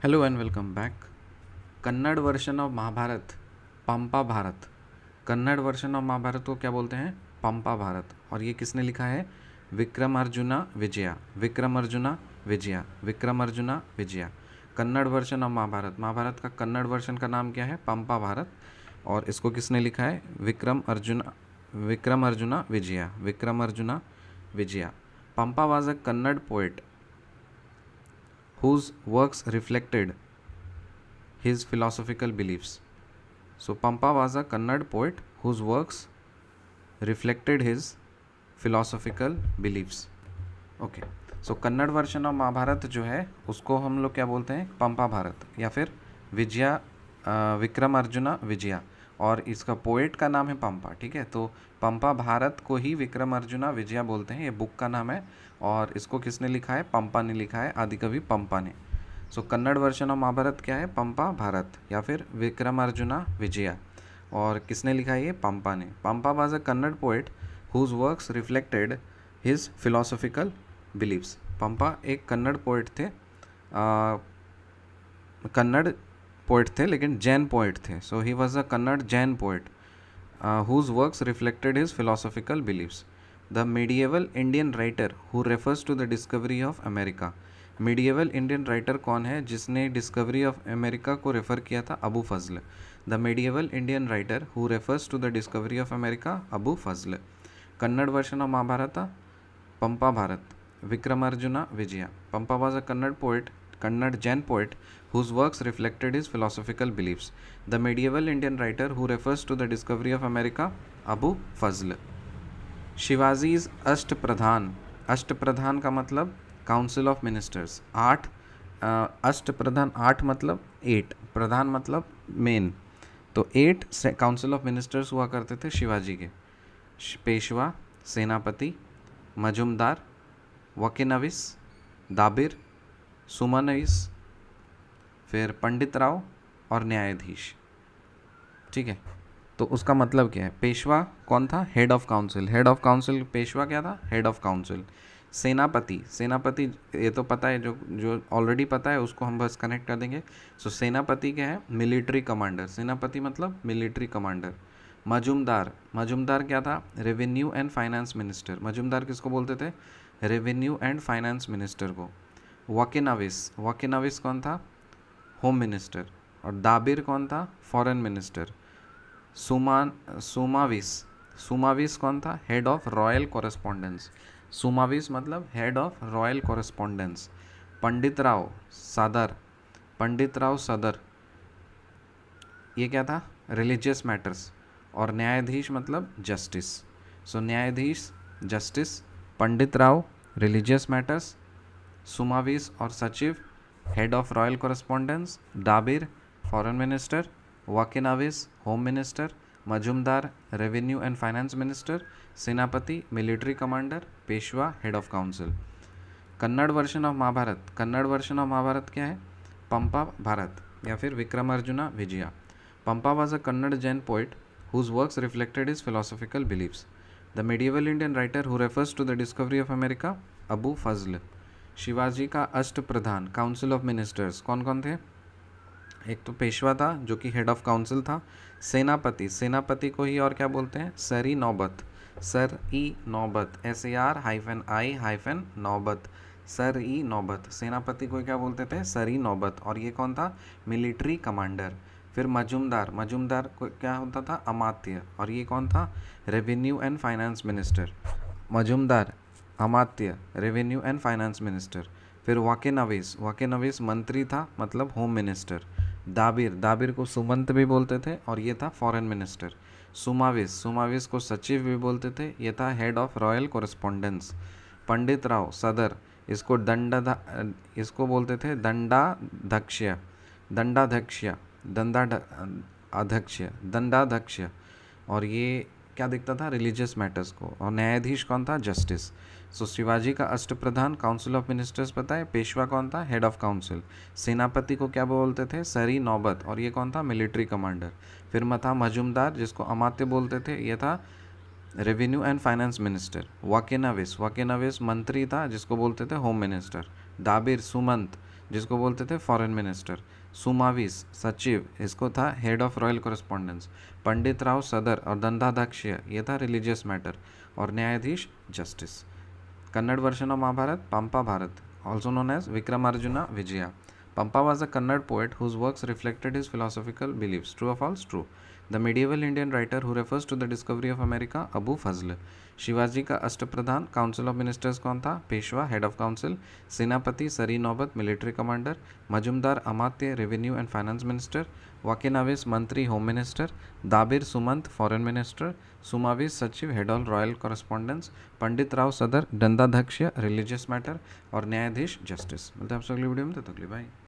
Hello and welcome back. Kannada version of Mahabharata Pampa Bharata. Kannada version of Mahabharata को क्या बोलते हैं? पंपा भारत। और ये किसने लिखा है? विक्रमार्जुना विजया। विक्रमार्जुना विजया। विक्रमार्जुना विजया। Kannada version of Mahabharata. महाभारत का कन्नड़ वर्जन का नाम क्या है? पंपा भारत। और इसको किसने लिखा है? Vikramarjuna Vijaya. Vikramarjuna Vijaya. Pampa was a Kannada poet whose works reflected his philosophical beliefs. So Pampa was a Kannada poet whose works reflected his philosophical beliefs. Okay. So Kannada version of Mahabharata जो है उसको हम लोग क्या बोलते हैं? पंपा भारत या फिर विजया, विक्रमार्जुना विजया। और इसका पोएट का नाम है पंपा। ठीक है, तो पंपा भारत को ही विक्रमार्जुना विजया बोलते हैं। ये बुक का नाम है। और इसको किसने लिखा है? पंपा ने लिखा है, आदिकवि पंपा ने। सो कन्नड़ वर्जन ऑफ महाभारत क्या है? पंपा भारत या फिर विक्रमार्जुना विजया। और किसने लिखा है? ये पंपा ने। Pampa was a Kannada poet whose works reflected his philosophical believes. Pampa एक कन्नड़ पोएट थे, कन्नड़ पोएट थे लेकिन जैन पोएट थे। So he was a Kannada Jain poet whose works reflected his philosophical believes. The medieval Indian writer who refers to the discovery of America. Medieval Indian writer कौन है जिसने discovery of America को refer किया था? Abu Fazl. The medieval Indian writer who refers to the discovery of America, Abu Fazl. Kannada version of Mahabharata Pampa Bharata, Vikramarjuna Vijaya. Pampa was a Kannada Jain poet whose works reflected his philosophical beliefs. The medieval Indian writer who refers to the discovery of America, Abu Fazl. Shivaji's Ashtapradhan. Ashtapradhan का मतलब council of ministers. आठ अष्टप्रधान, आठ मतलब eight, प्रधान मतलब main. तो eight council of ministers हुआ करते थे शिवाजी के। पेशवा, सेनापति, मजुमदार, वकीनविस, दाबिर, सुमनविस, फिर पंडित राव और न्यायाधीश। ठीक है, तो उसका मतलब क्या है? पेशवा कौन था? Head of council. Head of council Peshwa क्या था? Head of council. सेनापति, सेनापति ये तो पता है, जो जो ऑलरेडी पता है उसको हम बस कनेक्ट कर देंगे। सो सेनापति क्या है? Military commander. सेनापति मतलब मिलिट्री कमांडर। मजुमदार, मजुमदार क्या था? Revenue and finance minister. Majumdar किसको बोलते थे? रेवेन्यू एंड फाइनेंस मिनिस्टर को। वकीनविस, वकीनविस कौन था? Home minister. और दाबिर कौन था? Foreign minister. सुमाविस, सुमाविस कौन था? Head of royal correspondence. Sumavis मतलब head of royal correspondence. Pandit Rao Sadar, Pandit Rao Sadar ये क्या था? Religious matters. और न्यायाधीश मतलब justice. So Nyayadhish justice, Pandit Rao religious matters, Sumavis और Sachiv head of royal correspondence, Dabir foreign minister, Vakinavis home minister, Majumdar revenue and finance minister, Senapati military commander, Peshwa head of council. Kannada version of Mahabharata. Kannada version of Mahabharata क्या है? पंपा भारत या फिर विक्रमार्जुना Vijaya. Pampa was a Kannada Jain poet whose works reflected his philosophical beliefs. The medieval Indian writer who refers to the discovery of America, Abu फजल। शिवाजी का Ashtapradhan, council of ministers कौन कौन थे? एक तो पेशवा था जो कि हेड ऑफ काउंसिल था। सेनापति, सेनापति को ही और क्या बोलते हैं? सर ई नौबत। सर ई नौबत, SAR-I नौबत, सर ई नौबत। सेनापति को क्या बोलते थे? सर ई नौबत। और ये कौन था? Military commander. फिर मजुमदार, मजुमदार को क्या होता था? अमात्य। और ये कौन था? Revenue and finance minister. Majumdar, Amatya, revenue and finance minister. फिर वकीनविस, वकीनविस मंत्री था मतलब होम मिनिस्टर। दाबिर, दाबिर को सुमंत भी बोलते थे और ये था फॉरेन मिनिस्टर। सुमाविस, सुमाविस को सचिव भी बोलते थे, ये था head of royal correspondence. Pandit Rao सदर, इसको बोलते थे दंडाध्यक्ष, दंडाध्यक्ष, दंडाध्यक्ष। और ये क्या दिखता था? रिलीजियस मैटर्स को। और न्यायाधीश कौन था? जस्टिस। सो शिवाजी का अष्टप्रधान, काउंसिल ऑफ मिनिस्टर्स पता है। पेशवा कौन था? Head of council. सेनापति को क्या बोलते थे? सरी नौबत। और ये कौन था? Military commander. फिर था मजुमदार जिसको अमात्य बोलते थे, ये था रेवेन्यू एंड फाइनेंस मिनिस्टर। वकीनविस, वकीनविस मंत्री था जिसको बोलते थे होम मिनिस्टर। दाबिर सुमंत, जिसको बोलते थे फॉरेन मिनिस्टर। सुमावीस सचिव, इसको था head of royal correspondence. Pandit Rao सदर और दंडाध्यक्ष ये था रिलीजियस मैटर। और न्यायाधीश justice. Kannada version of Mahabharata Pampa Bharata, also known as Vikramarjuna Vijaya. Pampa was a Kannada poet whose works reflected his philosophical beliefs. True or false? True. The medieval Indian writer who refers to the discovery of America, Abu Fazl. Shivaji का Ashtapradhan council of ministers कौन था? Peshwa, head of council. Senapati Sari Naubat, military commander. Majumdar Amatya, revenue and finance minister. Vakinavis Mantri, home minister. Dabir Sumant, foreign minister. Sumavis Sachiv, head of royal correspondence. Pandit Rao Sadar, Dandadhyaksha, religious matter. और न्यायाधीश justice. मिलते हैं आपसे अगली video में, तब तक के लिए बाय।